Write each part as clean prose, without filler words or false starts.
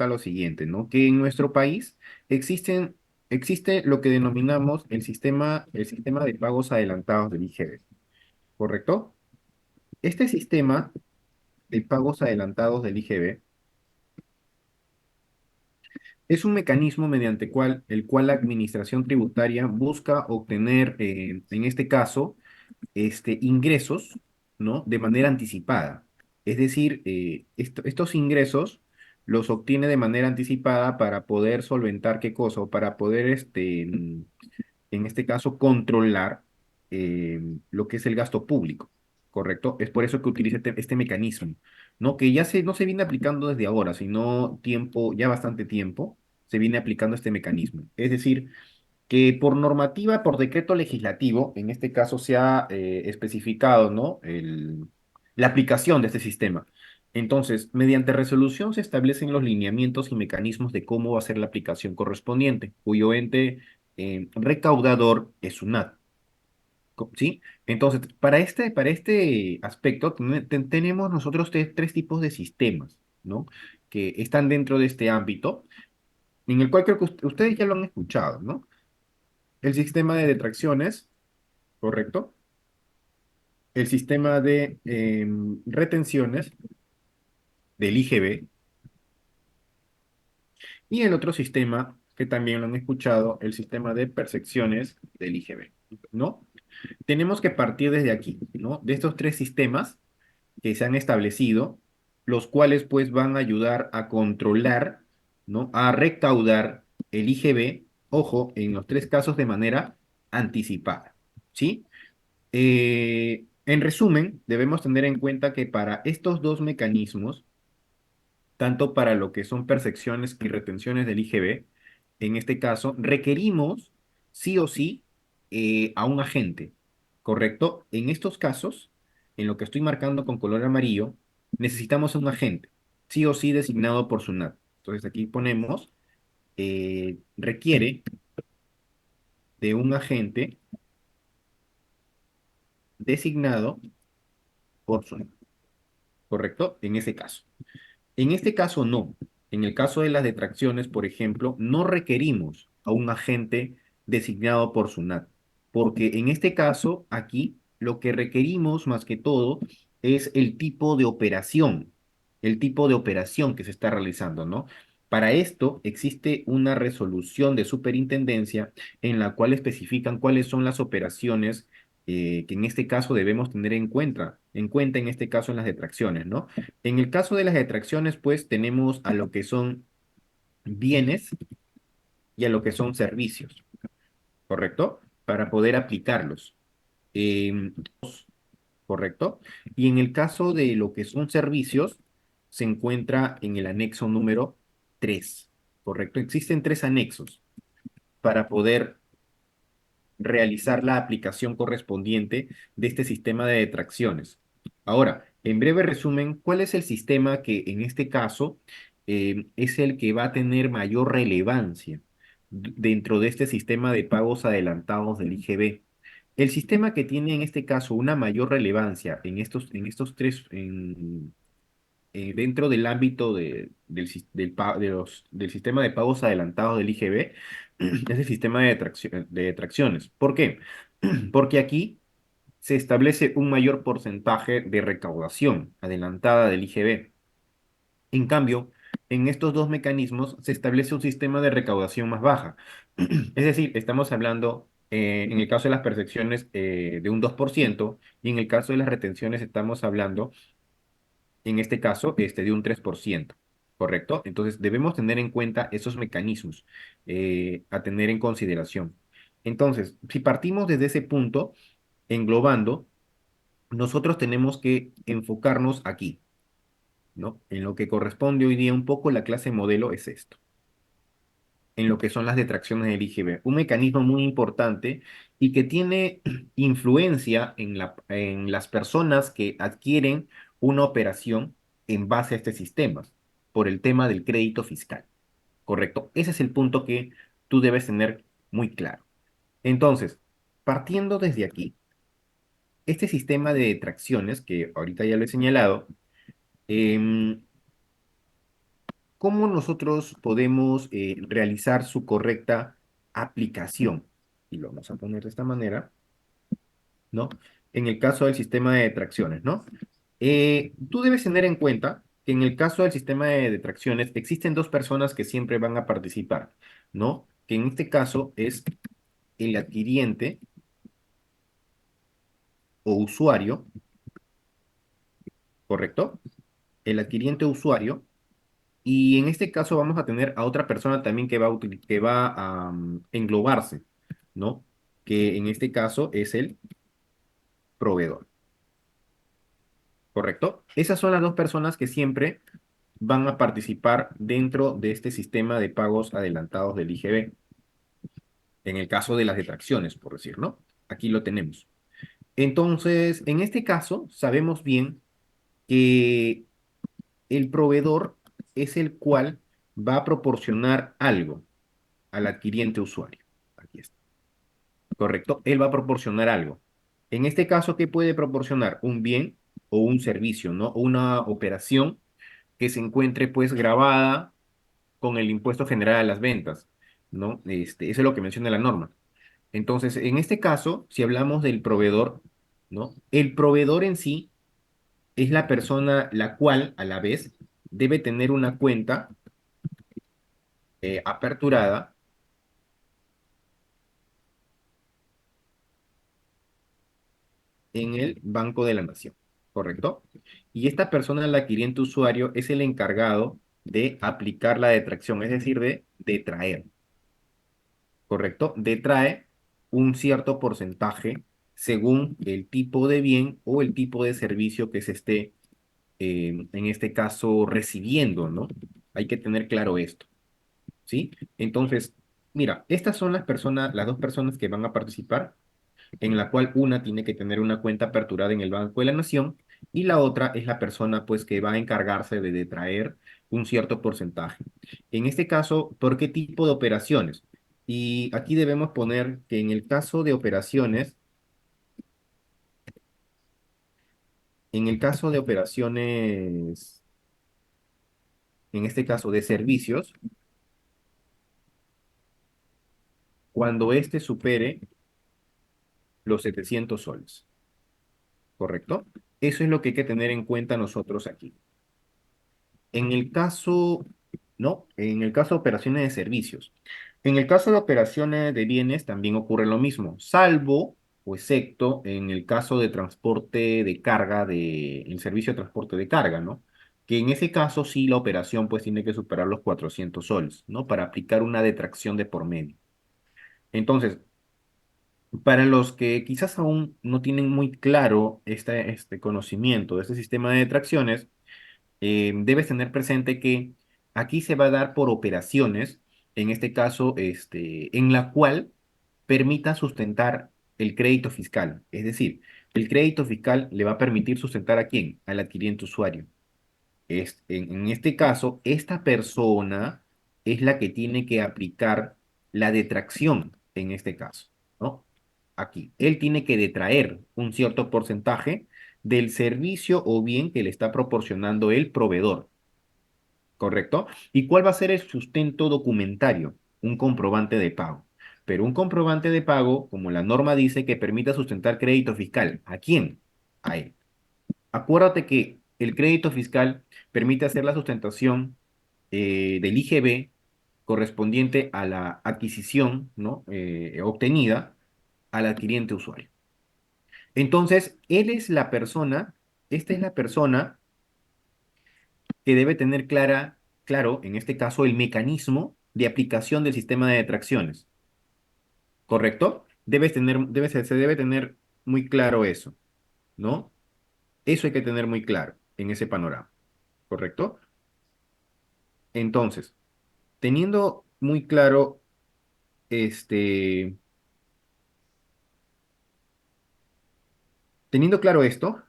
está lo siguiente, ¿no? Que en nuestro país existe lo que denominamos el sistema de pagos adelantados del IGB, ¿correcto? Este sistema de pagos adelantados del IGB es un mecanismo mediante el cual la administración tributaria busca obtener, en este caso, ingresos, ¿no? De manera anticipada. Es decir, estos ingresos los obtiene de manera anticipada para poder solventar qué cosa, o para poder, en este caso, controlar lo que es el gasto público, ¿correcto? Es por eso que utiliza este mecanismo, ¿no? Que no se viene aplicando desde ahora, sino ya bastante tiempo, se viene aplicando este mecanismo. Es decir, que por normativa, por decreto legislativo, en este caso se ha especificado, ¿no? La aplicación de este sistema. Entonces, mediante resolución se establecen los lineamientos y mecanismos de cómo va a ser la aplicación correspondiente, cuyo ente recaudador es SUNAT. ¿Sí? Entonces, para este aspecto, tenemos nosotros tres tipos de sistemas, ¿no? Que están dentro de este ámbito, en el cual creo que ustedes ya lo han escuchado, ¿no? El sistema de detracciones, ¿correcto? El sistema de retenciones del IGB y el otro sistema que también lo han escuchado, el sistema de percepciones del IGB, ¿no? Tenemos que partir desde aquí, ¿no? De estos tres sistemas que se han establecido, los cuales pues van a ayudar a controlar, ¿no? A recaudar el IGB, ojo, en los tres casos de manera anticipada, ¿sí? En resumen, debemos tener en cuenta que para estos dos mecanismos, tanto para lo que son percepciones y retenciones del IGB, en este caso, requerimos sí o sí a un agente, ¿correcto? En estos casos, en lo que estoy marcando con color amarillo, necesitamos un agente, sí o sí designado por SUNAT. Entonces aquí ponemos, requiere de un agente designado por SUNAT, ¿correcto? En ese caso. En este caso no. En el caso de las detracciones, por ejemplo, no requerimos a un agente designado por SUNAT, porque en este caso, aquí, lo que requerimos más que todo es el tipo de operación que se está realizando, ¿no? Para esto existe una resolución de superintendencia en la cual especifican cuáles son las operaciones que en este caso debemos tener en cuenta en este caso en las detracciones, ¿no? En el caso de las detracciones, pues tenemos a lo que son bienes y a lo que son servicios, ¿correcto? Para poder aplicarlos, em, ¿correcto? Y en el caso de lo que son servicios, se encuentra en el anexo número 3, ¿correcto? Existen tres anexos para poder realizar la aplicación correspondiente de este sistema de detracciones. Ahora, en breve resumen, ¿cuál es el sistema que en este caso es el que va a tener mayor relevancia dentro de este sistema de pagos adelantados del IGB? El sistema que tiene en este caso una mayor relevancia en estos tres, dentro del ámbito del sistema de pagos adelantados del IGB, es el sistema de detracciones. ¿Por qué? Porque aquí se establece un mayor porcentaje de recaudación adelantada del IGB. En cambio, en estos dos mecanismos se establece un sistema de recaudación más baja. Es decir, estamos hablando, en el caso de las percepciones, de un 2%, y en el caso de las retenciones estamos hablando, en este caso, de un 3%, ¿correcto? Entonces, debemos tener en cuenta esos mecanismos a tener en consideración. Entonces, si partimos desde ese punto, englobando, nosotros tenemos que enfocarnos aquí, ¿no? En lo que corresponde hoy día un poco la clase modelo es esto, en lo que son las detracciones del IGB, un mecanismo muy importante y que tiene influencia en las personas que adquieren una operación en base a este sistema, por el tema del crédito fiscal, ¿correcto? Ese es el punto que tú debes tener muy claro. Entonces, partiendo desde aquí, este sistema de detracciones, que ahorita ya lo he señalado, em, ¿cómo nosotros podemos realizar su correcta aplicación? Y lo vamos a poner de esta manera, ¿no? En el caso del sistema de detracciones, ¿no? Tú debes tener en cuenta que en el caso del sistema de detracciones existen dos personas que siempre van a participar, ¿no? Que en este caso es el adquiriente o usuario, ¿correcto? El adquiriente o usuario. Y en este caso vamos a tener a otra persona también que va a englobarse, ¿no? Que en este caso es el proveedor, ¿correcto? Esas son las dos personas que siempre van a participar dentro de este sistema de pagos adelantados del IGB, en el caso de las detracciones, por decir, ¿no? Aquí lo tenemos. Entonces, en este caso, sabemos bien que el proveedor es el cual va a proporcionar algo al adquiriente usuario. Aquí está. ¿Correcto? Él va a proporcionar algo. En este caso, ¿qué puede proporcionar? Un bien o un servicio, ¿no? O una operación que se encuentre pues grabada con el impuesto general a las ventas, ¿no? Eso es lo que menciona la norma. Entonces, en este caso, si hablamos del proveedor, ¿no? El proveedor en sí es la persona la cual, a la vez, debe tener una cuenta aperturada en el Banco de la Nación, ¿correcto? Y esta persona, el adquiriente usuario, es el encargado de aplicar la detracción, es decir, de detraer, ¿correcto? Detrae un cierto porcentaje según el tipo de bien o el tipo de servicio que se esté, en este caso, recibiendo, ¿no? Hay que tener claro esto, ¿sí? Entonces, mira, estas son las personas, las dos personas que van a participar en la cual una tiene que tener una cuenta aperturada en el Banco de la Nación y la otra es la persona pues que va a encargarse de detraer un cierto porcentaje. En este caso, ¿por qué tipo de operaciones? Y aquí debemos poner que en el caso de operaciones, en el caso de operaciones, en este caso de servicios, cuando éste supere los 700 soles, ¿correcto? Eso es lo que hay que tener en cuenta nosotros aquí. En el caso, no, en el caso de operaciones de servicios. En el caso de operaciones de bienes también ocurre lo mismo, salvo o excepto en el caso de transporte de carga, el servicio de transporte de carga, ¿no? Que en ese caso sí la operación pues tiene que superar los 400 soles, ¿no? Para aplicar una detracción de por medio. Entonces, para los que quizás aún no tienen muy claro este conocimiento de este sistema de detracciones, debes tener presente que aquí se va a dar por operaciones, en este caso, en la cual permita sustentar el crédito fiscal. Es decir, el crédito fiscal le va a permitir sustentar ¿a quién? Al adquiriente usuario. En este caso, esta persona es la que tiene que aplicar la detracción en este caso, ¿no? Aquí, él tiene que detraer un cierto porcentaje del servicio o bien que le está proporcionando el proveedor, ¿correcto? ¿Y cuál va a ser el sustento documentario? Un comprobante de pago. Pero un comprobante de pago, como la norma dice, que permita sustentar crédito fiscal. ¿A quién? A él. Acuérdate que el crédito fiscal permite hacer la sustentación del IGB correspondiente a la adquisición, ¿no? Obtenida al adquiriente usuario. Entonces, él es la persona, esta es la persona que debe tener claro, en este caso, el mecanismo de aplicación del sistema de detracciones, ¿correcto? Se debe tener muy claro eso, ¿no? Eso hay que tener muy claro en ese panorama, ¿correcto? Entonces, teniendo muy claro, este, teniendo claro esto,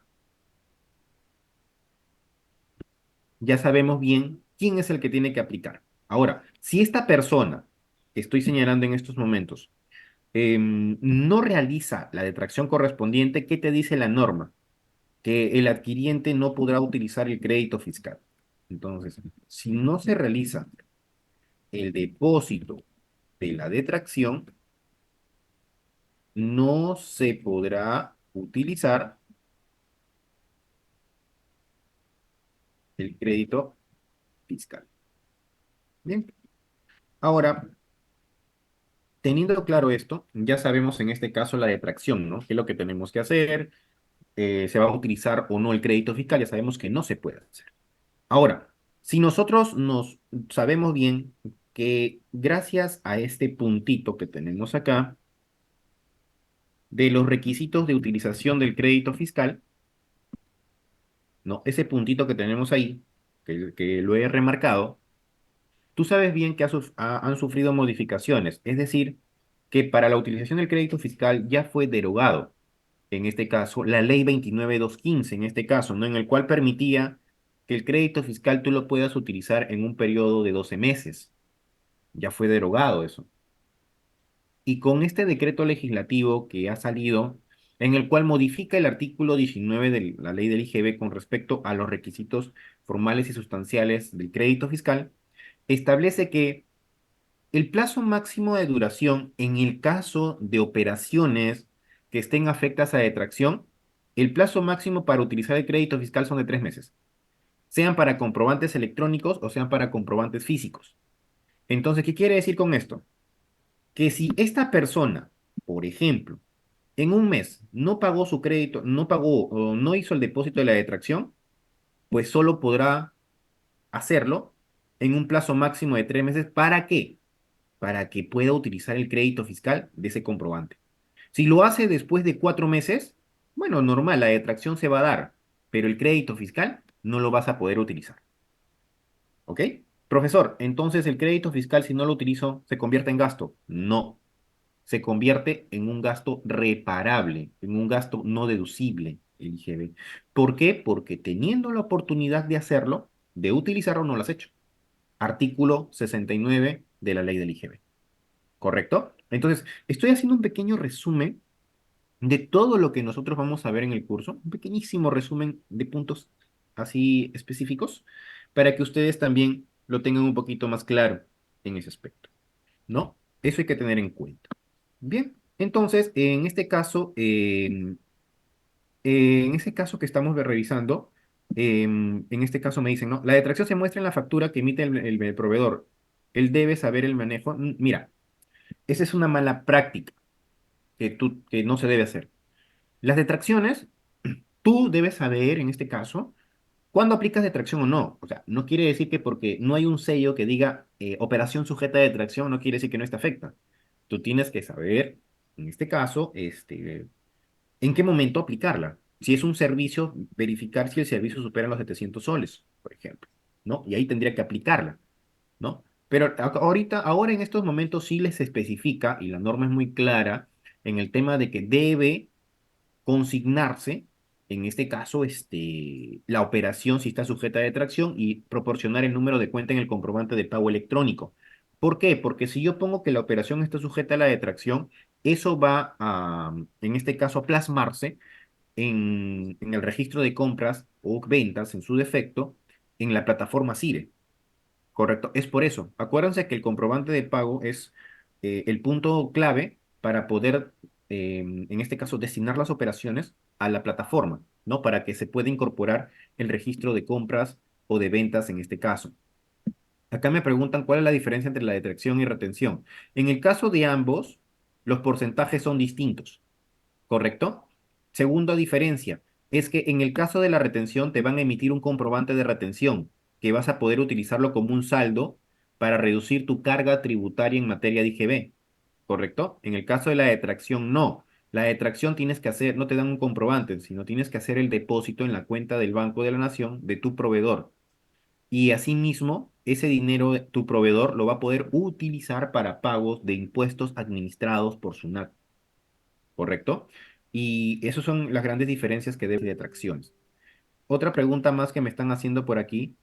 ya sabemos bien quién es el que tiene que aplicar. Ahora, si esta persona que estoy señalando en estos momentos no realiza la detracción correspondiente, ¿qué te dice la norma? Que el adquiriente no podrá utilizar el crédito fiscal. Entonces, si no se realiza el depósito de la detracción, no se podrá utilizar el crédito fiscal. Bien, ahora, teniendo claro esto, ya sabemos en este caso la detracción, ¿no? ¿Qué es lo que tenemos que hacer? ¿Se va a utilizar o no el crédito fiscal? Ya sabemos que no se puede hacer. Ahora, si nosotros nos sabemos bien que gracias a este puntito que tenemos acá, de los requisitos de utilización del crédito fiscal, ¿no? Ese puntito que tenemos ahí, que lo he remarcado, tú sabes bien que han sufrido modificaciones, es decir, que para la utilización del crédito fiscal ya fue derogado, en este caso, la ley 29215, en este caso, ¿no? En el cual permitía que el crédito fiscal tú lo puedas utilizar en un periodo de 12 meses. Ya fue derogado eso. Y con este decreto legislativo que ha salido, en el cual modifica el artículo 19 de la ley del IGB con respecto a los requisitos formales y sustanciales del crédito fiscal, establece que el plazo máximo de duración en el caso de operaciones que estén afectas a detracción, el plazo máximo para utilizar el crédito fiscal son de 3 meses, sean para comprobantes electrónicos o sean para comprobantes físicos. Entonces, ¿qué quiere decir con esto? Que si esta persona, por ejemplo, en un mes no pagó su crédito, no pagó o no hizo el depósito de la detracción, pues solo podrá hacerlo en un plazo máximo de 3 meses. ¿Para qué? Para que pueda utilizar el crédito fiscal de ese comprobante. Si lo hace después de 4 meses, bueno, normal, la detracción se va a dar, pero el crédito fiscal no lo vas a poder utilizar. ¿Ok? Profesor, entonces el crédito fiscal, si no lo utilizo, ¿se convierte en gasto? No, se convierte en un gasto reparable, en un gasto no deducible, el IGB. ¿Por qué? Porque teniendo la oportunidad de hacerlo, de utilizarlo, no lo has hecho. Artículo 69 de la ley del IGB. ¿Correcto? Entonces, estoy haciendo un pequeño resumen de todo lo que nosotros vamos a ver en el curso, un pequeñísimo resumen de puntos así específicos, para que ustedes también lo tengan un poquito más claro en ese aspecto, ¿no? Eso hay que tener en cuenta. Bien, entonces, en ese caso que estamos revisando, en este caso me dicen, ¿no? La detracción se muestra en la factura que emite el proveedor. Él debe saber el manejo. Mira, esa es una mala práctica que no se debe hacer. Las detracciones, tú debes saber, en este caso, cuándo aplicas detracción o no. O sea, no quiere decir que porque no hay un sello que diga operación sujeta a detracción, no quiere decir que no te afecta. Tú tienes que saber, en este caso, en qué momento aplicarla. Si es un servicio, verificar si el servicio supera los 700 soles, por ejemplo, ¿no? Y ahí tendría que aplicarla, ¿no? Pero ahora en estos momentos sí les especifica, y la norma es muy clara, en el tema de que debe consignarse, en este caso, la operación si está sujeta a detracción y proporcionar el número de cuenta en el comprobante de pago electrónico. ¿Por qué? Porque si yo pongo que la operación está sujeta a la detracción, eso va a, en este caso, a plasmarse en el registro de compras o ventas, en su defecto, en la plataforma CIRE. Correcto, es por eso. Acuérdense que el comprobante de pago es el punto clave para poder, en este caso, destinar las operaciones a la plataforma, ¿no? Para que se pueda incorporar el registro de compras o de ventas en este caso. Acá me preguntan cuál es la diferencia entre la detracción y retención. En el caso de ambos, los porcentajes son distintos. ¿Correcto? Segunda diferencia, es que en el caso de la retención te van a emitir un comprobante de retención, que vas a poder utilizarlo como un saldo para reducir tu carga tributaria en materia de IGB. ¿Correcto? En el caso de la detracción, no. La detracción tienes que hacer, no te dan un comprobante, sino tienes que hacer el depósito en la cuenta del Banco de la Nación de tu proveedor. Y asimismo, ese dinero tu proveedor lo va a poder utilizar para pagos de impuestos administrados por SUNAT. ¿Correcto? Y esas son las grandes diferencias que debe de atracciones. Otra pregunta más que me están haciendo por aquí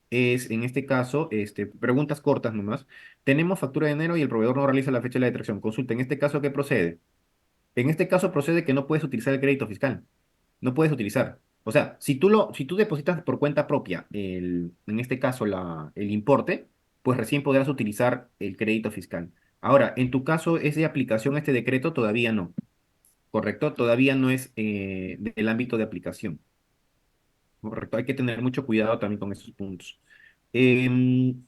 es, en este caso, preguntas cortas nomás. Tenemos factura de enero y el proveedor no realiza la fecha de la detracción. Consulta, en este caso, ¿qué procede? En este caso procede que no puedes utilizar el crédito fiscal. No puedes utilizar. O sea, si tú depositas por cuenta propia, en este caso el importe, pues recién podrás utilizar el crédito fiscal. Ahora, en tu caso, ¿es de aplicación este decreto? Todavía no, ¿correcto? Todavía no es del ámbito de aplicación, ¿correcto? Hay que tener mucho cuidado también con esos puntos. Em,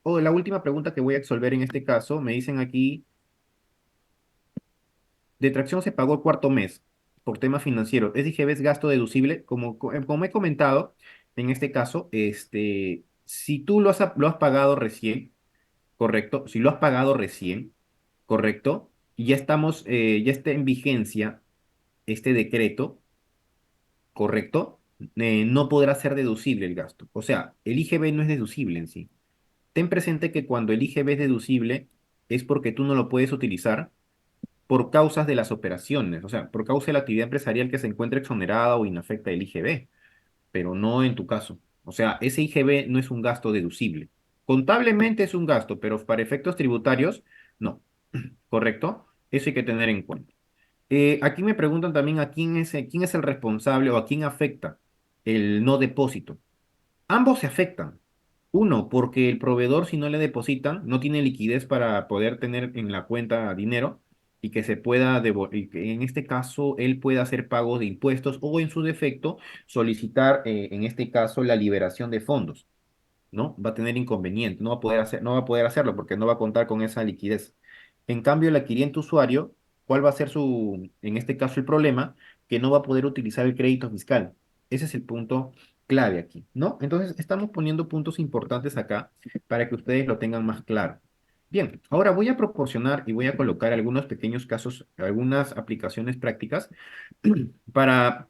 la última pregunta que voy a resolver en este caso, me dicen aquí, detracción se pagó el cuarto mes por tema financiero. Es dije, ¿ves gasto deducible? Como he comentado, en este caso, si tú lo has pagado recién, ¿correcto? Si lo has pagado recién, ¿correcto? Y ya está en vigencia este decreto, ¿correcto? No podrá ser deducible el gasto. O sea, el IGB no es deducible en sí. Ten presente que cuando el IGB es deducible es porque tú no lo puedes utilizar por causas de las operaciones, o sea, por causa de la actividad empresarial que se encuentra exonerada o inafecta del IGB, pero no en tu caso. O sea, ese IGB no es un gasto deducible. Contablemente es un gasto, pero para efectos tributarios, no. ¿Correcto? Eso hay que tener en cuenta. Aquí me preguntan también a quién es el responsable o a quién afecta el no depósito. Ambos se afectan. Uno, porque el proveedor, si no le depositan, no tiene liquidez para poder tener en la cuenta dinero y que se pueda y que en este caso él pueda hacer pagos de impuestos o en su defecto solicitar, en este caso, la liberación de fondos. ¿No? Va a tener inconveniente, no va a poder hacerlo porque no va a contar con esa liquidez. En cambio, el adquiriente usuario, ¿cuál va a ser en este caso, el problema? Que no va a poder utilizar el crédito fiscal. Ese es el punto clave aquí, ¿no? Entonces, estamos poniendo puntos importantes acá para que ustedes lo tengan más claro. Bien, ahora voy a proporcionar y voy a colocar algunos pequeños casos, algunas aplicaciones prácticas para,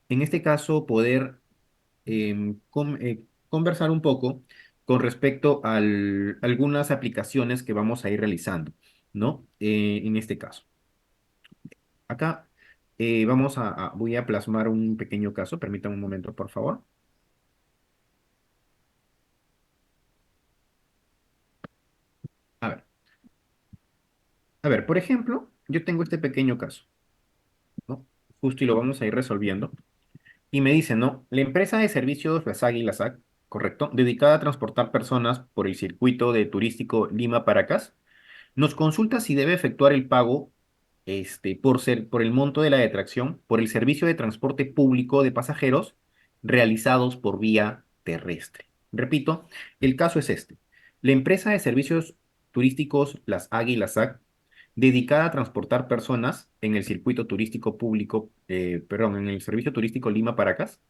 en este caso, poder conversar un poco con respecto a algunas aplicaciones que vamos a ir realizando, ¿no? En este caso. Acá voy a plasmar un pequeño caso. Permítanme un momento, por favor. A ver, por ejemplo, yo tengo este pequeño caso, ¿no? Justo y lo vamos a ir resolviendo. Y me dice, ¿no? La empresa de servicios, la SAG y la SAC, ¿correcto? Dedicada a transportar personas por el circuito de turístico Lima-Paracas. Nos consulta si debe efectuar el pago por el monto de la detracción por el servicio de transporte público de pasajeros realizados por vía terrestre. Repito, el caso es este. La empresa de servicios turísticos, las AGI y las SAC, dedicada a transportar personas en el circuito turístico público, perdón, en el servicio turístico Lima-Paracas,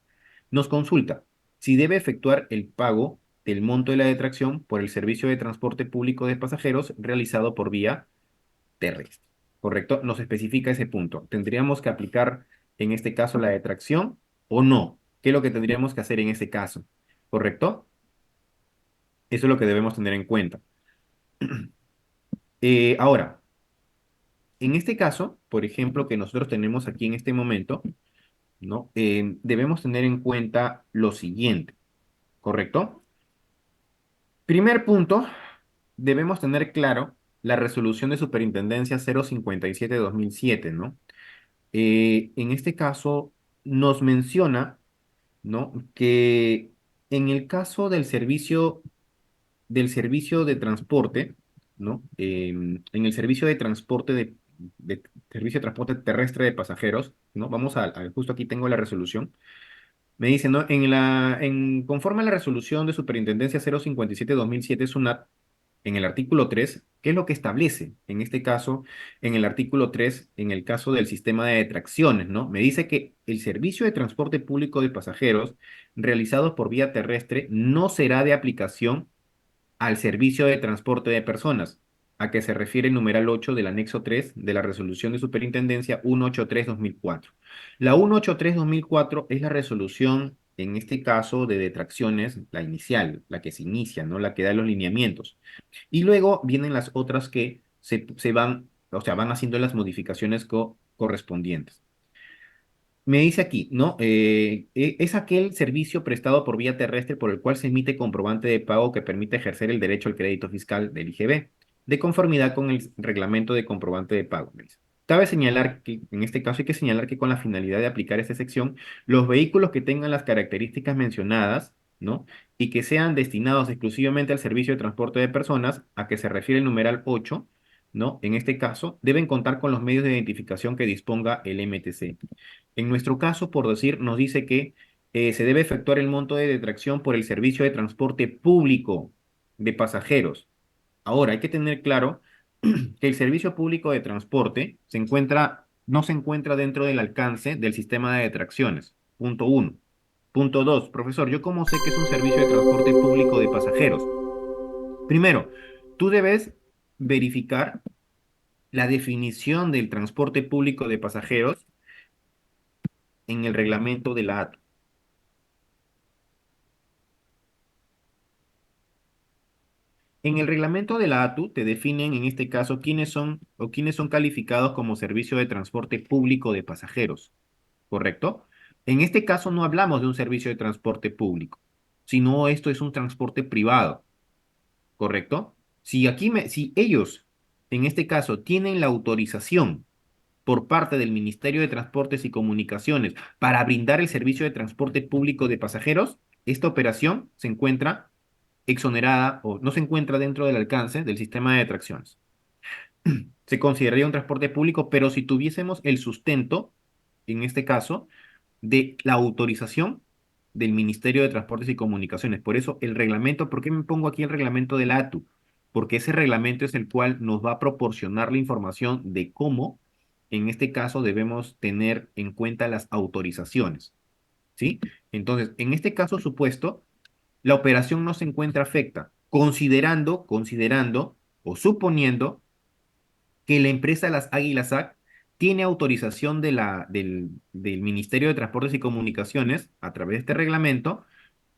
nos consulta si debe efectuar el pago del monto de la detracción por el servicio de transporte público de pasajeros realizado por vía terrestre. ¿Correcto? Nos especifica ese punto. ¿Tendríamos que aplicar en este caso la detracción o no? ¿Qué es lo que tendríamos que hacer en ese caso? ¿Correcto? Eso es lo que debemos tener en cuenta. Ahora, en este caso, por ejemplo, que nosotros tenemos aquí en este momento, ¿no? Debemos tener en cuenta lo siguiente, ¿correcto? Primer punto, debemos tener claro la resolución de superintendencia 057/2007, ¿no? En este caso, nos menciona, ¿no? Que en el caso del servicio de transporte, ¿no? En el servicio de transporte servicio de transporte terrestre de pasajeros, ¿no? Justo aquí tengo la resolución. Me dice, ¿no? Conforme a la resolución de Superintendencia 057/2007 SUNAT, en el artículo 3, ¿qué es lo que establece? En este caso, en el artículo 3, en el caso del sistema de detracciones, ¿no? Me dice que el servicio de transporte público de pasajeros realizado por vía terrestre no será de aplicación al servicio de transporte de personas, a que se refiere el numeral 8 del anexo 3 de la resolución de superintendencia 183/2004. La 183/2004 es la resolución, en este caso, de detracciones, la inicial, la que se inicia, ¿no? La que da los lineamientos. Y luego vienen las otras que se van, o sea, van haciendo las modificaciones correspondientes. Me dice aquí, ¿no? Es aquel servicio prestado por vía terrestre por el cual se emite comprobante de pago que permite ejercer el derecho al crédito fiscal del IGB, de conformidad con el reglamento de comprobante de pago, me dice. Cabe señalar que en este caso hay que señalar que con la finalidad de aplicar esta sección, los vehículos que tengan las características mencionadas, ¿no? Y que sean destinados exclusivamente al servicio de transporte de personas, a que se refiere el numeral 8, ¿no? En este caso, deben contar con los medios de identificación que disponga el MTC. En nuestro caso, por decir, nos dice que se debe efectuar el monto de detracción por el servicio de transporte público de pasajeros. Ahora, hay que tener claro que el servicio público de transporte no se encuentra dentro del alcance del sistema de detracciones. Punto uno. Punto dos, profesor, ¿yo cómo sé que es un servicio de transporte público de pasajeros? Primero, tú debes verificar la definición del transporte público de pasajeros en el reglamento de la ATU. En el reglamento de la ATU te definen en este caso quiénes son calificados como servicio de transporte público de pasajeros. ¿Correcto? En este caso no hablamos de un servicio de transporte público, sino esto es un transporte privado, ¿correcto? Si ellos, en este caso, tienen la autorización por parte del Ministerio de Transportes y Comunicaciones para brindar el servicio de transporte público de pasajeros, esta operación se encuentra exonerada o no se encuentra dentro del alcance del sistema de detracciones. Se consideraría un transporte público, pero si tuviésemos el sustento, en este caso, de la autorización del Ministerio de Transportes y Comunicaciones. Por eso el reglamento, ¿por qué me pongo aquí el reglamento de la ATU? Porque ese reglamento es el cual nos va a proporcionar la información de cómo, en este caso, debemos tener en cuenta las autorizaciones, ¿sí? Entonces, en este caso supuesto, la operación no se encuentra afecta, considerando o suponiendo que la empresa Las Águilas AC tiene autorización del Ministerio de Transportes y Comunicaciones a través de este reglamento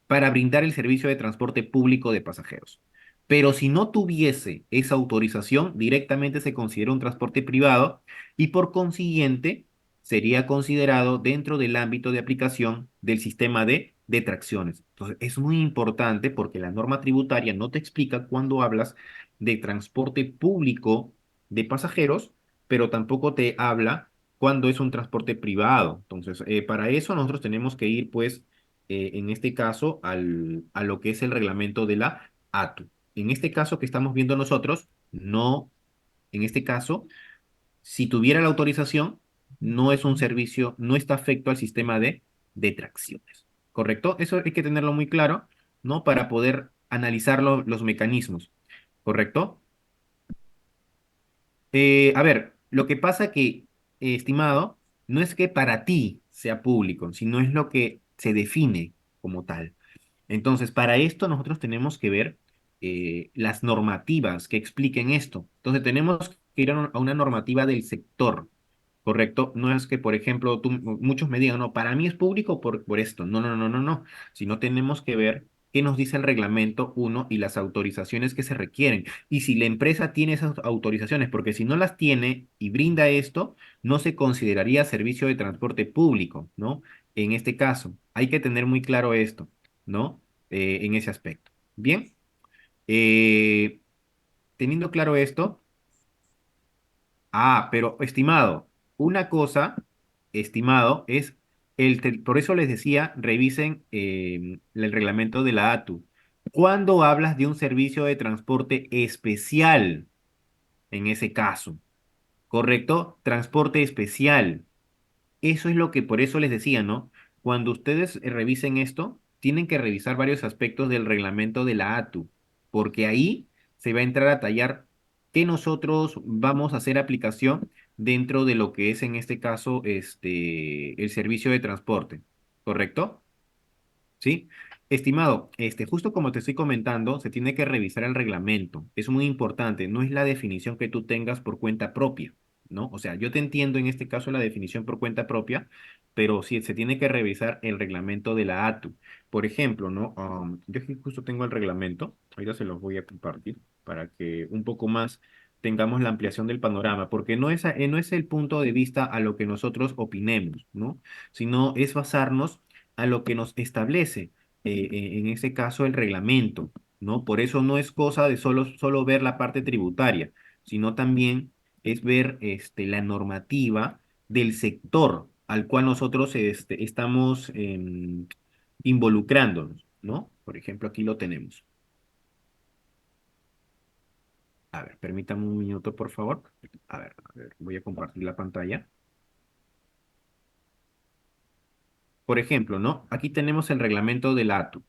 para brindar el servicio de transporte público de pasajeros. Pero si no tuviese esa autorización, directamente se considera un transporte privado y por consiguiente sería considerado dentro del ámbito de aplicación del sistema de detracciones. Entonces, es muy importante porque la norma tributaria no te explica cuando hablas de transporte público de pasajeros, pero tampoco te habla cuando es un transporte privado. Entonces, para eso nosotros tenemos que ir, pues, en este caso, a lo que es el reglamento de la ATU. En este caso que estamos viendo nosotros, no, en este caso, si tuviera la autorización, no es un servicio, no está afecto al sistema de detracciones. ¿Correcto? Eso hay que tenerlo muy claro, ¿no? Para poder analizar los mecanismos. ¿Correcto? A ver, lo que pasa que, estimado, no es que para ti sea público, sino es lo que se define como tal. Entonces, para esto nosotros tenemos que ver las normativas que expliquen esto. Entonces, tenemos que ir a una normativa del sector, ¿correcto? No es que, por ejemplo, muchos me digan, no, para mí es público por esto. No, no, no, no, no. Sino tenemos que ver qué nos dice el reglamento uno y las autorizaciones que se requieren. Y si la empresa tiene esas autorizaciones, porque si no las tiene y brinda esto, no se consideraría servicio de transporte público, ¿no? En este caso, hay que tener muy claro esto, ¿no? En ese aspecto. Bien, eh, teniendo claro esto, pero estimado, una cosa, estimado, es por eso les decía, revisen el reglamento de la ATU. Cuando hablas de un servicio de transporte especial, en ese caso, ¿correcto? Transporte especial. Eso es lo que por eso les decía, ¿no? Cuando ustedes revisen esto, tienen que revisar varios aspectos del reglamento de la ATU, porque ahí se va a entrar a tallar qué nosotros vamos a hacer aplicación dentro de lo que es en este caso el servicio de transporte, ¿correcto? ¿Sí? Estimado, justo como te estoy comentando, se tiene que revisar el reglamento. Es muy importante, no es la definición que tú tengas por cuenta propia, ¿no? O sea, yo te entiendo en este caso la definición por cuenta propia, pero sí se tiene que revisar el reglamento de la ATU. Por ejemplo, ¿no? Yo aquí justo tengo el reglamento, ahorita se los voy a compartir para que un poco más tengamos la ampliación del panorama, porque no es el punto de vista a lo que nosotros opinemos, ¿no? Sino es basarnos a lo que nos establece, en ese caso, el reglamento, ¿no? Por eso no es cosa de solo ver la parte tributaria, sino también es ver la normativa del sector al cual nosotros estamos involucrándonos, ¿no? Por ejemplo, aquí lo tenemos. A ver, permítame un minuto, por favor. A ver, voy a compartir la pantalla. Por ejemplo, ¿no? Aquí tenemos el reglamento de la ATU,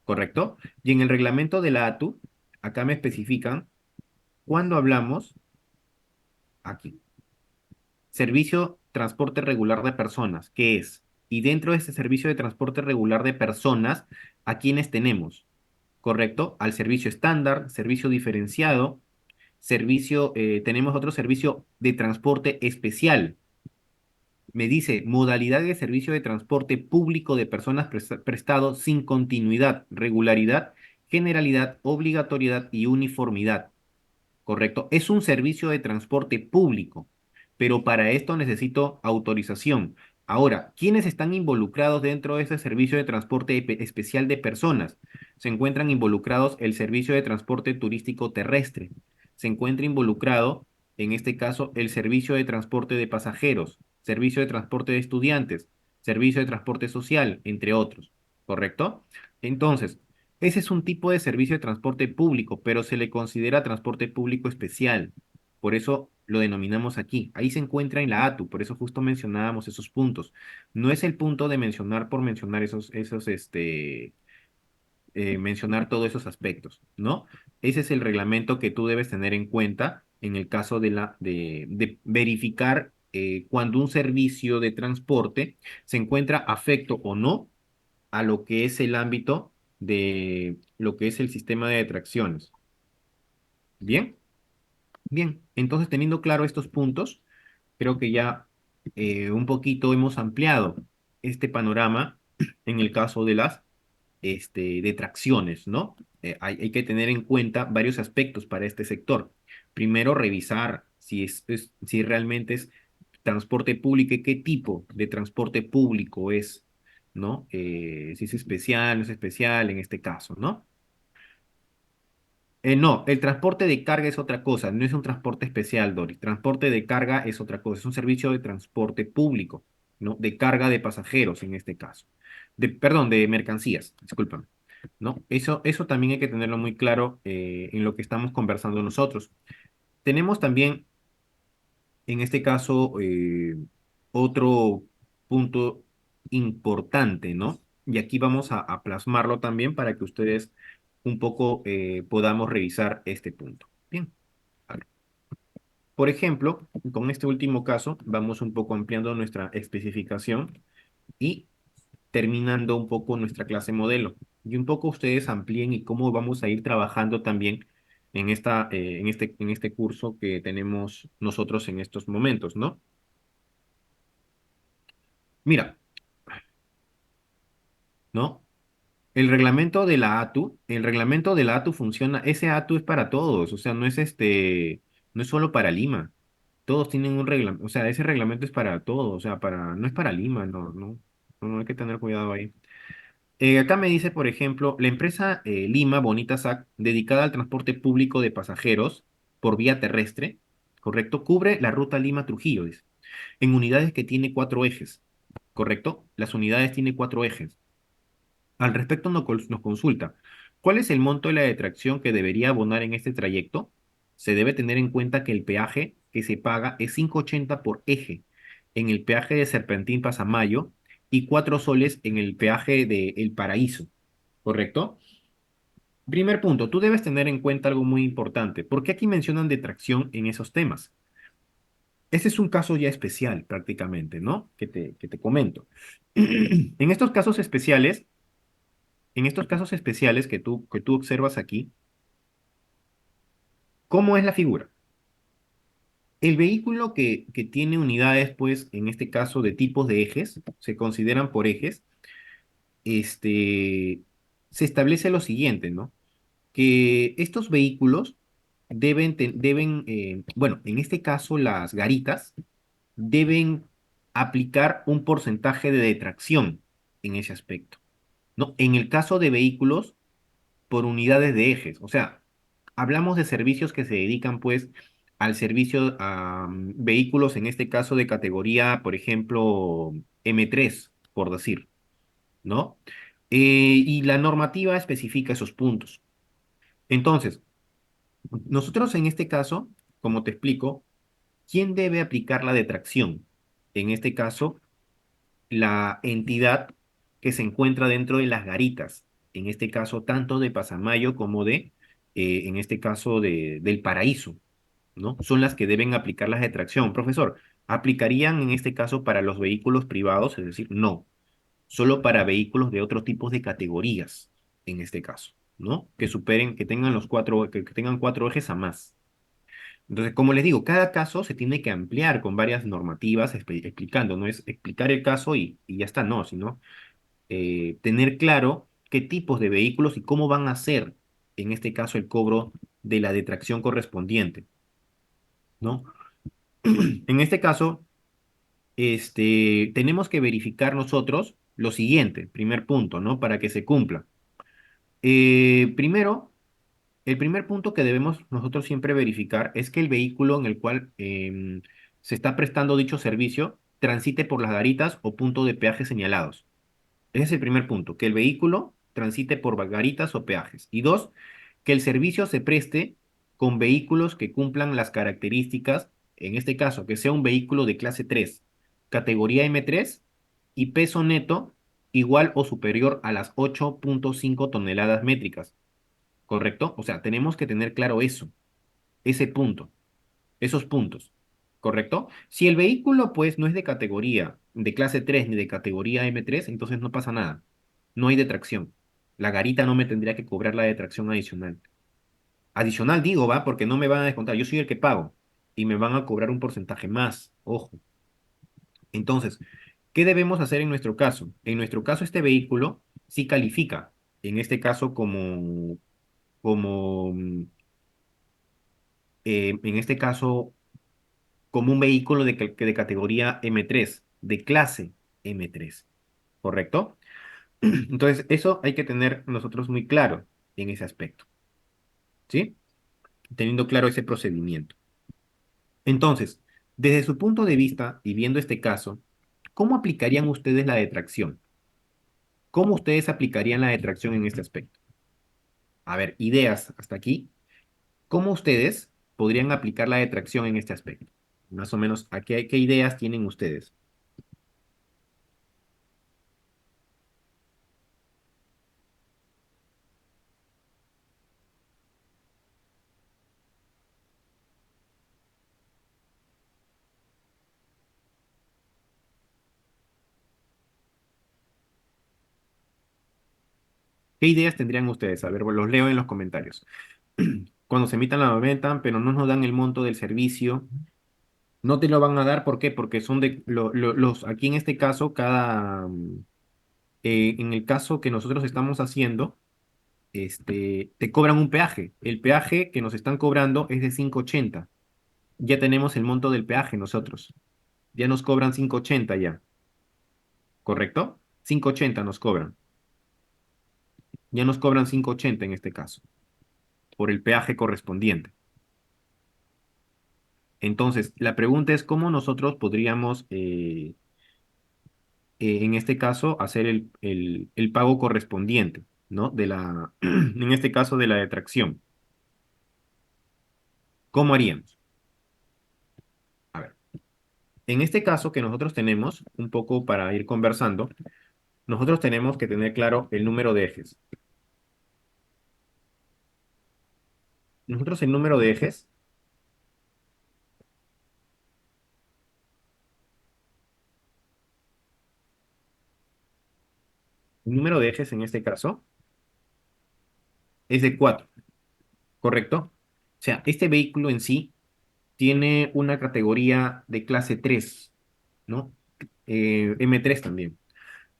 ¿correcto? Y en el reglamento de la ATU, acá me especifican cuando hablamos, aquí, servicio transporte regular de personas, ¿qué es? Y dentro de este servicio de transporte regular de personas, ¿a quiénes tenemos? ¿Correcto? Al servicio estándar, servicio diferenciado, tenemos otro servicio de transporte especial. Me dice modalidad de servicio de transporte público de personas prestado sin continuidad, regularidad, generalidad, obligatoriedad y uniformidad. ¿Correcto? Es un servicio de transporte público, pero para esto necesito autorización. Ahora, ¿quiénes están involucrados dentro de ese servicio de transporte especial de personas? Se encuentran involucrados el servicio de transporte turístico terrestre. Se encuentra involucrado, en este caso, el servicio de transporte de pasajeros, servicio de transporte de estudiantes, servicio de transporte social, entre otros. ¿Correcto? Entonces, ese es un tipo de servicio de transporte público, pero se le considera transporte público especial. Por eso lo denominamos aquí. Ahí se encuentra en la ATU, por eso justo mencionábamos esos puntos. No es el punto de mencionar por mencionar mencionar todos esos aspectos, ¿no? Ese es el reglamento que tú debes tener en cuenta en el caso de verificar cuando un servicio de transporte se encuentra afecto o no a lo que es el ámbito de lo que es el sistema de atracciones. Bien, bien. Entonces, teniendo claro estos puntos, creo que ya un poquito hemos ampliado este panorama en el caso de las de tracciones, ¿no? Hay que tener en cuenta varios aspectos para este sector. Primero, revisar si realmente es transporte público y qué tipo de transporte público es, ¿no? Si es especial, no es especial en este caso, ¿no? No, el transporte de carga es otra cosa, no es un transporte especial, Doris. Transporte de carga es otra cosa, es un servicio de transporte público, ¿no? De carga de pasajeros en este caso. Perdón, de mercancías, discúlpame, ¿no? Eso también hay que tenerlo muy claro en lo que estamos conversando nosotros. Tenemos también, en este caso, otro punto importante, ¿no? Y aquí vamos a plasmarlo también para que ustedes un poco podamos revisar este punto. Bien. A ver. Por ejemplo, con este último caso, vamos un poco ampliando nuestra especificación y terminando un poco nuestra clase modelo. Y un poco ustedes amplíen y cómo vamos a ir trabajando también en este curso que tenemos nosotros en estos momentos, ¿no? Mira, ¿no? El reglamento de la ATU funciona, ese ATU es para todos, o sea, no es solo para Lima. Todos tienen un reglamento, o sea, ese reglamento es para todos, o sea, no es para Lima, no hay que tener cuidado ahí. Acá me dice, por ejemplo, la empresa Lima Bonita SAC, dedicada al transporte público de pasajeros por vía terrestre, ¿correcto? Cubre la ruta Lima-Trujillo, dice, en unidades que tiene cuatro ejes, ¿correcto? Las unidades tienen cuatro ejes. Al respecto nos consulta, ¿cuál es el monto de la detracción que debería abonar en este trayecto? Se debe tener en cuenta que el peaje que se paga es 5,80 por eje en el peaje de Serpentín Pasamayo y 4 soles en el peaje de El Paraíso, ¿correcto? Primer punto, tú debes tener en cuenta algo muy importante. ¿Por qué aquí mencionan detracción en esos temas? Ese es un caso ya especial prácticamente, ¿no? Que te comento. En estos casos especiales que tú observas aquí, ¿cómo es la figura? El vehículo que tiene unidades, pues, en este caso de tipos de ejes, se consideran por ejes, este, se establece lo siguiente, ¿no? Que estos vehículos bueno, en este caso las garitas deben aplicar un porcentaje de detracción en ese aspecto, ¿no? En el caso de vehículos por unidades de ejes. O sea, hablamos de servicios que se dedican pues al servicio a vehículos, en este caso de categoría, por ejemplo, M3 por decir, ¿no? Y la normativa especifica esos puntos. Entonces, nosotros en este caso, como te explico, ¿quién debe aplicar la detracción? En este caso, la entidad que se encuentra dentro de las garitas, en este caso tanto de Pasamayo como en este caso, del Paraíso, ¿no? Son las que deben aplicar las de tracción. Profesor, ¿aplicarían en este caso para los vehículos privados? Es decir, no, solo para vehículos de otros tipos de categorías, en este caso, ¿no? Que superen, que tengan que tengan cuatro ejes a más. Entonces, como les digo, cada caso se tiene que ampliar con varias normativas explicando, no es explicar el caso y ya está, no, sino tener claro qué tipos de vehículos y cómo van a hacer, en este caso, el cobro de la detracción correspondiente, ¿no? En este caso, tenemos que verificar nosotros lo siguiente, primer punto, ¿no? Para que se cumpla. Primero, el primer punto que debemos nosotros siempre verificar es que el vehículo en el cual se está prestando dicho servicio transite por las garitas o punto de peaje señalados. Ese es el primer punto, que el vehículo transite por garitas o peajes. Y dos, que el servicio se preste con vehículos que cumplan las características, en este caso, que sea un vehículo de clase 3, categoría M3 y peso neto igual o superior a las 8,5 toneladas métricas. ¿Correcto? O sea, tenemos que tener claro eso, ese punto, esos puntos. ¿Correcto? Si el vehículo, pues, no es de categoría de clase 3 ni de categoría M3, entonces no pasa nada. No hay detracción. La garita no me tendría que cobrar la detracción adicional. Adicional digo, va, porque no me van a descontar. Yo soy el que pago y me van a cobrar un porcentaje más. Ojo. Entonces, ¿qué debemos hacer en nuestro caso? En nuestro caso, este vehículo sí califica, en este caso como en este caso, como un vehículo de categoría M3, de clase M3, ¿correcto? Entonces, eso hay que tener nosotros muy claro en ese aspecto, ¿sí? Teniendo claro ese procedimiento. Entonces, desde su punto de vista y viendo este caso, ¿cómo aplicarían ustedes la detracción? ¿Cómo ustedes aplicarían la detracción en este aspecto? A ver, ideas hasta aquí. ¿Cómo ustedes podrían aplicar la detracción en este aspecto? Más o menos, ¿qué ideas tienen ustedes? ¿Qué ideas tendrían ustedes? A ver, los leo en los comentarios. Cuando se emitan la venta, pero no nos dan el monto del servicio, no te lo van a dar, ¿por qué? Porque son aquí en este caso, en el caso que nosotros estamos haciendo, te cobran un peaje. El peaje que nos están cobrando es de 5,80. Ya tenemos el monto del peaje nosotros. Ya nos cobran 5,80 ya, ¿correcto? 5,80 nos cobran. Ya nos cobran 5,80 en este caso, por el peaje correspondiente. Entonces, la pregunta es cómo nosotros podríamos, en este caso, hacer el pago correspondiente, ¿no? En este caso, de la detracción. ¿Cómo haríamos? A ver, en este caso que nosotros tenemos, un poco para ir conversando, nosotros tenemos que tener claro el número de ejes. Nosotros el número de ejes, el número de ejes en este caso es de 4, ¿correcto? O sea, este vehículo en sí tiene una categoría de clase 3, ¿no? M3 también.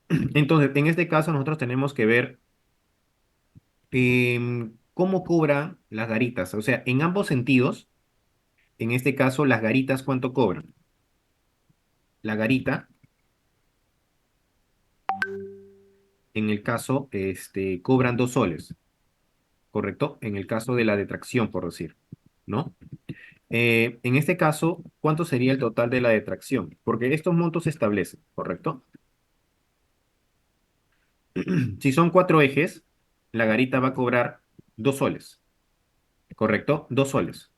Entonces, en este caso nosotros tenemos que ver cómo cobran las garitas. O sea, en ambos sentidos, en este caso, las garitas, ¿cuánto cobran? La garita, en el caso, cobran 2 soles, ¿correcto? En el caso de la detracción, por decir, ¿no? En este caso, ¿cuánto sería el total de la detracción? Porque estos montos se establecen, ¿correcto? Si son cuatro ejes, la garita va a cobrar 2 soles, ¿correcto? 2 soles,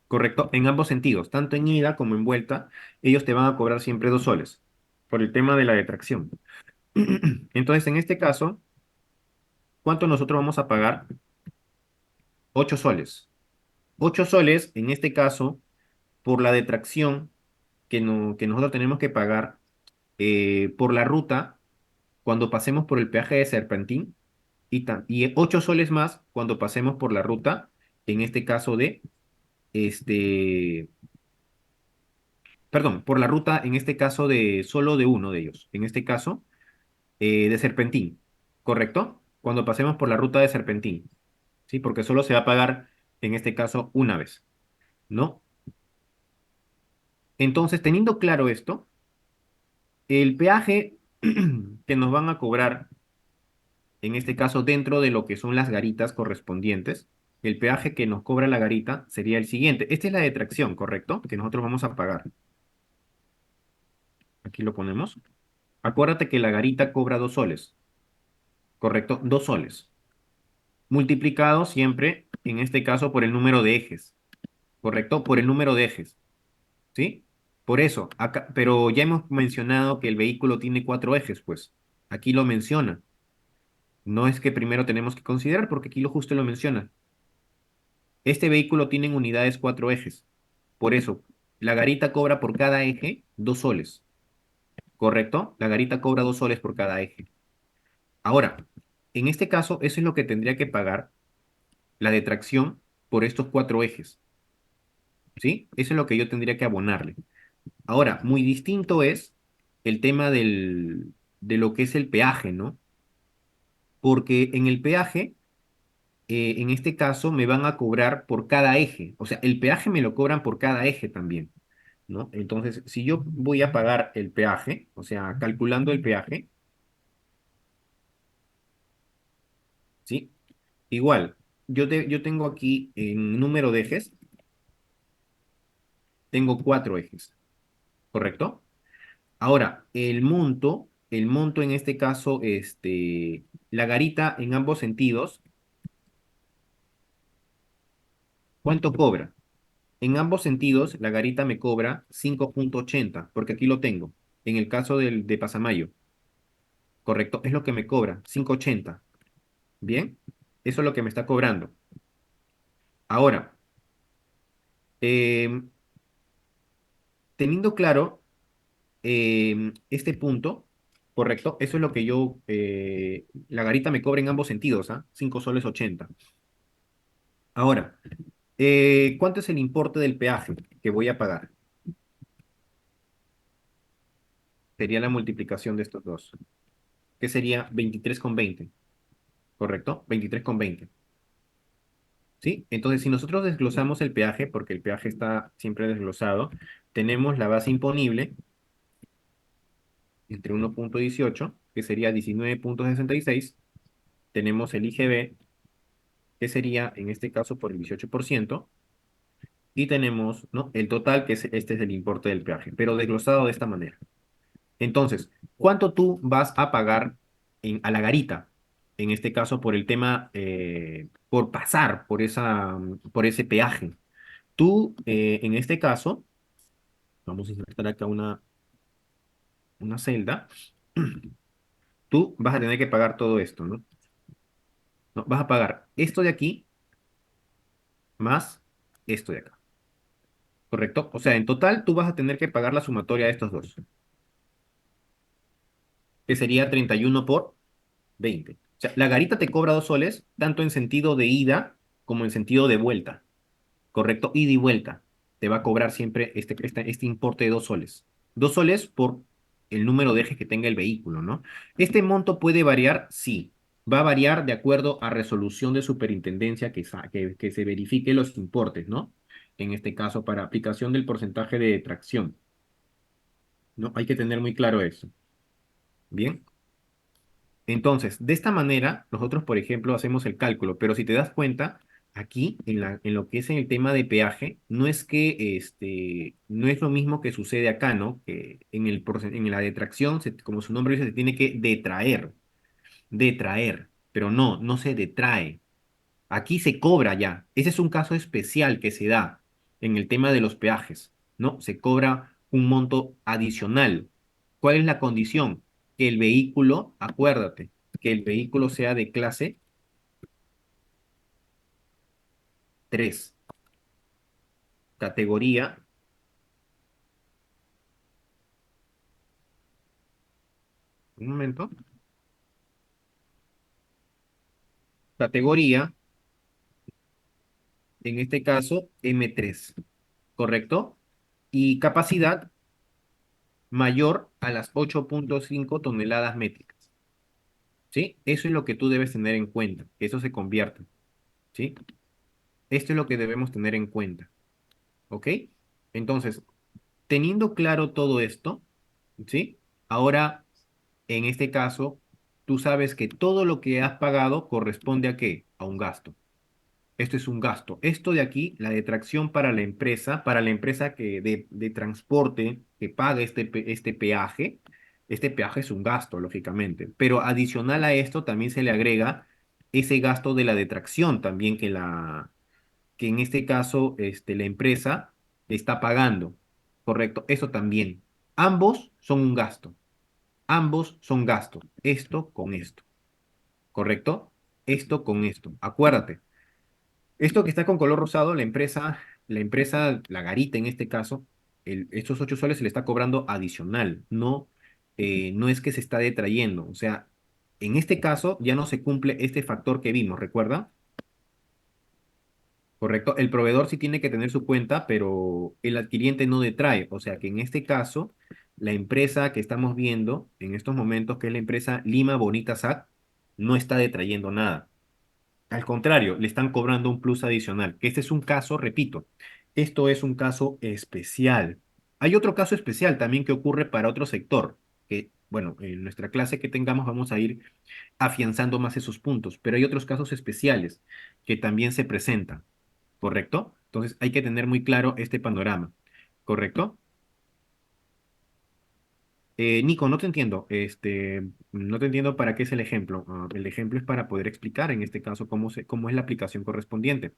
¿correcto? En ambos sentidos, tanto en ida como en vuelta, ellos te van a cobrar siempre 2 soles por el tema de la detracción. Entonces, en este caso, ¿cuánto nosotros vamos a pagar? 8 soles. 8 soles, en este caso, por la detracción que, no, que nosotros tenemos que pagar por la ruta cuando pasemos por el peaje de Serpentín y 8 soles más cuando pasemos por la ruta, en este caso de, este, perdón, por la ruta, en este caso de solo de uno de ellos, en este caso de Serpentín, ¿correcto? Cuando pasemos por la ruta de Serpentín, ¿sí? Porque solo se va a pagar, en este caso, una vez, ¿no? Entonces, teniendo claro esto, el peaje que nos van a cobrar, en este caso dentro de lo que son las garitas correspondientes, el peaje que nos cobra la garita sería el siguiente. Esta es la detracción, ¿correcto? Que nosotros vamos a pagar. Aquí lo ponemos. Acuérdate que la garita cobra 2 soles, ¿correcto? 2 soles. Multiplicado siempre, en este caso, por el número de ejes, ¿correcto? Por el número de ejes, ¿sí? Por eso, acá, pero ya hemos mencionado que el vehículo tiene 4 ejes, pues. Aquí lo menciona. No es que primero tenemos que considerar, porque aquí lo justo lo menciona. Este vehículo tiene en unidades 4 ejes. Por eso, la garita cobra por cada eje 2 soles. ¿Correcto? La garita cobra 2 soles por cada eje. Ahora, en este caso, eso es lo que tendría que pagar la detracción por estos 4 ejes. ¿Sí? Eso es lo que yo tendría que abonarle. Ahora, muy distinto es el tema de lo que es el peaje, ¿no? Porque en el peaje, en este caso, me van a cobrar por cada eje. O sea, el peaje me lo cobran por cada eje también. ¿No? Entonces, si yo voy a pagar el peaje, o sea, calculando el peaje, ¿sí? Igual, yo tengo aquí en número de ejes, tengo 4 ejes, ¿correcto? Ahora, el monto en este caso, la garita en ambos sentidos, ¿cuánto cobra? En ambos sentidos, la garita me cobra 5,80 porque aquí lo tengo, en el caso de Pasamayo, ¿correcto? Es lo que me cobra, 5,80. ¿Bien? Eso es lo que me está cobrando. Ahora, em, teniendo claro este punto, correcto, eso es lo que la garita me cobra en ambos sentidos, ¿ah? 5 soles 80. Ahora, ¿cuánto es el importe del peaje que voy a pagar? Sería la multiplicación de estos dos, que sería 23,20, ¿correcto? 23,20. ¿Sí? Entonces, si nosotros desglosamos el peaje, porque el peaje está siempre desglosado, tenemos la base imponible entre 1,18, que sería 19,66. Tenemos el IGB, que sería en este caso por el 18%, y tenemos, ¿no? El total, que este es el importe del peaje, pero desglosado de esta manera. Entonces, ¿cuánto tú vas a pagar a la garita? En este caso, por el tema, por pasar por ese peaje. Tú, en este caso, vamos a insertar acá una celda, tú vas a tener que pagar todo esto, ¿no? No, vas a pagar esto de aquí más esto de acá. ¿Correcto? O sea, en total tú vas a tener que pagar la sumatoria de estos dos, que sería 31 por 20. O sea, la garita te cobra 2 soles, tanto en sentido de ida como en sentido de vuelta. ¿Correcto? Ida y vuelta. Te va a cobrar siempre este importe de 2 soles. 2 soles por el número de ejes que tenga el vehículo, ¿no? ¿Este monto puede variar? Sí. Va a variar de acuerdo a resolución de superintendencia que se verifique los importes, ¿no? En este caso, para aplicación del porcentaje de detracción. ¿No? Hay que tener muy claro eso. Bien. Entonces, de esta manera, nosotros, por ejemplo, hacemos el cálculo, pero si te das cuenta, Aquí, en lo que es en el tema de peaje, no es que no es lo mismo que sucede acá, ¿no? Que en la detracción, como su nombre dice, se tiene que detraer, pero no se detrae. Aquí se cobra ya. Ese es un caso especial que se da en el tema de los peajes, ¿no? Se cobra un monto adicional. ¿Cuál es la condición? Que el vehículo, acuérdate, que el vehículo sea de clase 3, categoría, un momento, categoría, en este caso M3, ¿correcto? Y capacidad mayor a las 8,5 toneladas métricas, ¿sí? Eso es lo que tú debes tener en cuenta, que eso se convierta, ¿sí? Esto es lo que debemos tener en cuenta, ¿ok? Entonces, teniendo claro todo esto, ¿sí? Ahora, en este caso, tú sabes que todo lo que has pagado corresponde ¿a qué? A un gasto. Esto es un gasto. Esto de aquí, la detracción para la empresa de transporte que paga este peaje es un gasto, lógicamente. Pero adicional a esto, también se le agrega ese gasto de la detracción también que en este caso la empresa está pagando. Correcto, eso también. Ambos son un gasto. Ambos son gastos. Esto con esto. ¿Correcto? Esto con esto. Acuérdate. Esto que está con color rosado, la garita en este caso, estos 8 soles se le está cobrando adicional, no es que se está detrayendo. O sea, en este caso ya no se cumple este factor que vimos, ¿recuerda? Correcto. El proveedor sí tiene que tener su cuenta, pero el adquiriente no detrae. O sea que en este caso, la empresa que estamos viendo en estos momentos, que es la empresa Lima Bonita SAC, no está detrayendo nada. Al contrario, le están cobrando un plus adicional. Este es un caso, repito, esto es un caso especial. Hay otro caso especial también que ocurre para otro sector, que, bueno, en nuestra clase que tengamos vamos a ir afianzando más esos puntos, pero hay otros casos especiales que también se presentan, ¿correcto? Entonces hay que tener muy claro este panorama, ¿correcto? Nico, no te entiendo, no te entiendo para qué es el ejemplo. El ejemplo es para poder explicar en este caso cómo es la aplicación correspondiente.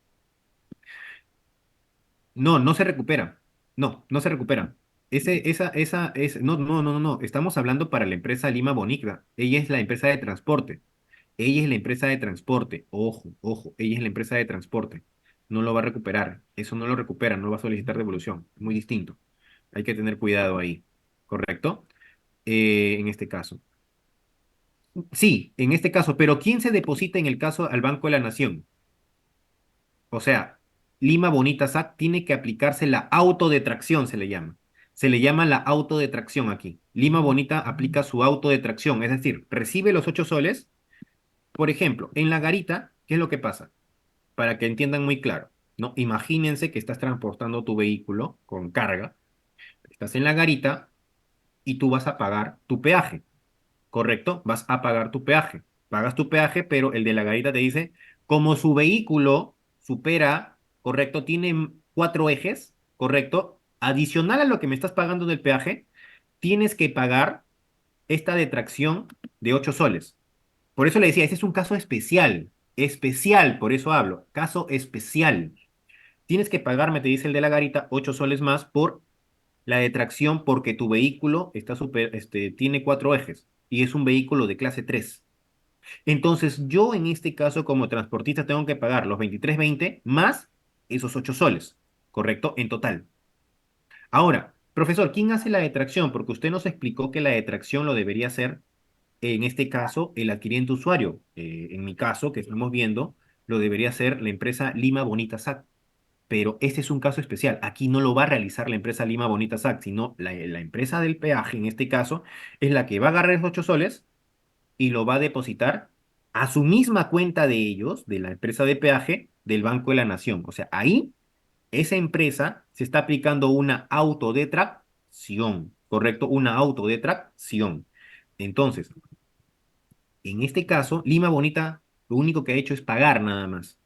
No, no se recupera. No, no se recupera. No. Estamos hablando para la empresa Lima Bonicra. Ella es la empresa de transporte. Ella es la empresa de transporte. Ojo, ojo, ella es la empresa de transporte. No lo va a recuperar. Eso no lo recupera, no va a solicitar devolución. Muy distinto. Hay que tener cuidado ahí. ¿Correcto? En este caso. Sí, en este caso, pero ¿quién se deposita en el caso al Banco de la Nación? O sea, Lima Bonita SAC tiene que aplicarse la autodetracción, se le llama. Se le llama la autodetracción aquí. Lima Bonita aplica su autodetracción, es decir, recibe los 8 soles. Por ejemplo, en la garita, ¿qué es lo que pasa? Para que entiendan muy claro, ¿no? Imagínense que estás transportando tu vehículo con carga, estás en la garita y tú vas a pagar tu peaje. ¿Correcto? Vas a pagar tu peaje. Pagas tu peaje, pero el de la garita te dice, como su vehículo supera, ¿correcto? Tiene 4 ejes, ¿correcto? Adicional a lo que me estás pagando del peaje, tienes que pagar esta detracción de 8 soles. Por eso le decía, ese es un caso especial, por eso hablo, caso especial. Tienes que pagarme, te dice el de la garita, 8 soles más por la detracción porque tu vehículo tiene 4 ejes y es un vehículo de clase 3. Entonces, yo en este caso, como transportista, tengo que pagar los 23,20 más esos 8 soles, ¿correcto? En total. Ahora, profesor, ¿quién hace la detracción? Porque usted nos explicó que la detracción lo debería hacer, en este caso, el adquiriente usuario. En mi caso, que estamos viendo, lo debería hacer la empresa Lima Bonita SAC. Pero este es un caso especial. Aquí no lo va a realizar la empresa Lima Bonita SAC, sino la empresa del peaje, en este caso, es la que va a agarrar esos 8 soles y lo va a depositar a su misma cuenta de ellos, de la empresa de peaje, del Banco de la Nación. O sea, ahí esa empresa se está aplicando una autodetracción, ¿correcto? Una autodetracción. Entonces, en este caso, Lima Bonita lo único que ha hecho es pagar nada más.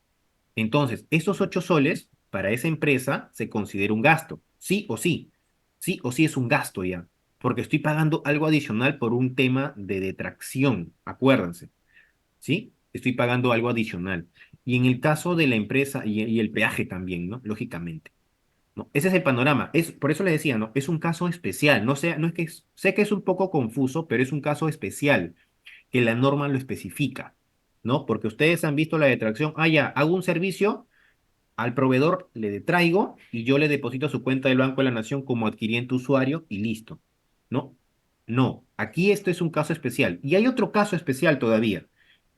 Entonces, esos 8 soles para esa empresa se considera un gasto, sí o sí. Sí o sí es un gasto ya, porque estoy pagando algo adicional por un tema de detracción, acuérdense, ¿sí? Estoy pagando algo adicional. Y en el caso de la empresa y el peaje también, ¿no? Lógicamente. ¿No? Ese es el panorama. Por eso le decía, ¿no? Es un caso especial. No sé, no es que sé que es un poco confuso, pero es un caso especial que la norma lo especifica, ¿no? Porque ustedes han visto la detracción. Ah, ya, hago un servicio, al proveedor le detraigo y yo le deposito a su cuenta del Banco de la Nación como adquiriente usuario y listo, ¿no? No, aquí esto es un caso especial. Y hay otro caso especial todavía.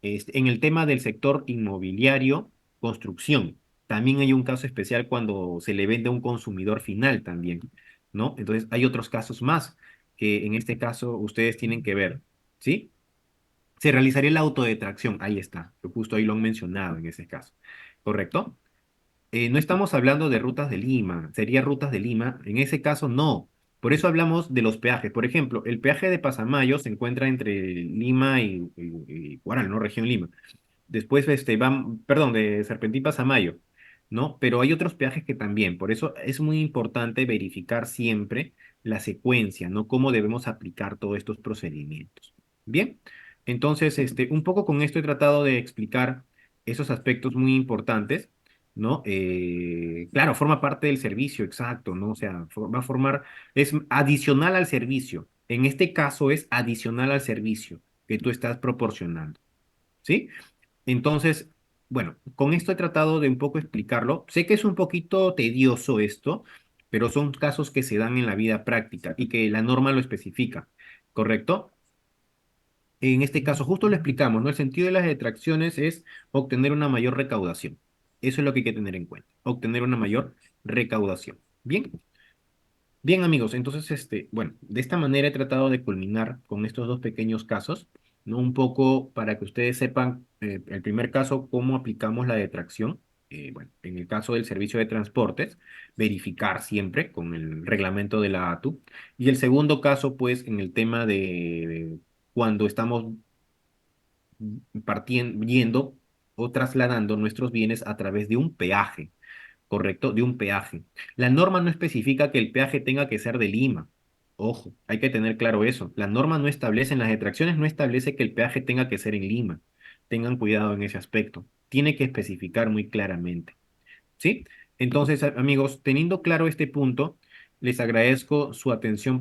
En el tema del sector inmobiliario, construcción. También hay un caso especial cuando se le vende a un consumidor final también, ¿no? Entonces hay otros casos más que en este caso ustedes tienen que ver, ¿sí? Se realizaría la autodetracción, ahí está, que justo ahí lo han mencionado en ese caso, ¿correcto? No estamos hablando de rutas de Lima, sería rutas de Lima, en ese caso no. Por eso hablamos de los peajes. Por ejemplo, el peaje de Pasamayo se encuentra entre Lima y Huaral, ¿no? Región Lima. Después van, perdón, de Serpentín Pasamayo, ¿no? Pero hay otros peajes que también. Por eso es muy importante verificar siempre la secuencia, ¿no? Cómo debemos aplicar todos estos procedimientos. Bien, entonces, un poco con esto he tratado de explicar esos aspectos muy importantes, ¿no? Claro, forma parte del servicio, exacto, ¿no? O sea, va a formar, es adicional al servicio. En este caso es adicional al servicio que tú estás proporcionando, ¿sí? Entonces, bueno, con esto he tratado de un poco explicarlo. Sé que es un poquito tedioso esto, pero son casos que se dan en la vida práctica y que la norma lo especifica, ¿correcto? En este caso, justo lo explicamos, ¿no? El sentido de las detracciones es obtener una mayor recaudación. Eso es lo que hay que tener en cuenta, obtener una mayor recaudación. Bien. Bien, amigos, entonces, bueno, de esta manera he tratado de culminar con estos dos pequeños casos, ¿no? Un poco para que ustedes sepan, el primer caso, cómo aplicamos la detracción. Bueno, en el caso del servicio de transportes, verificar siempre con el reglamento de la ATU. Y el segundo caso, pues, en el tema de cuando estamos partiendo, yendo o trasladando nuestros bienes a través de un peaje. ¿Correcto? De un peaje. La norma no especifica que el peaje tenga que ser de Lima. Ojo, hay que tener claro eso. La norma no establece, en las detracciones no establece que el peaje tenga que ser en Lima. Tengan cuidado en ese aspecto. Tiene que especificar muy claramente. ¿Sí? Entonces, amigos, teniendo claro este punto, les agradezco su atención.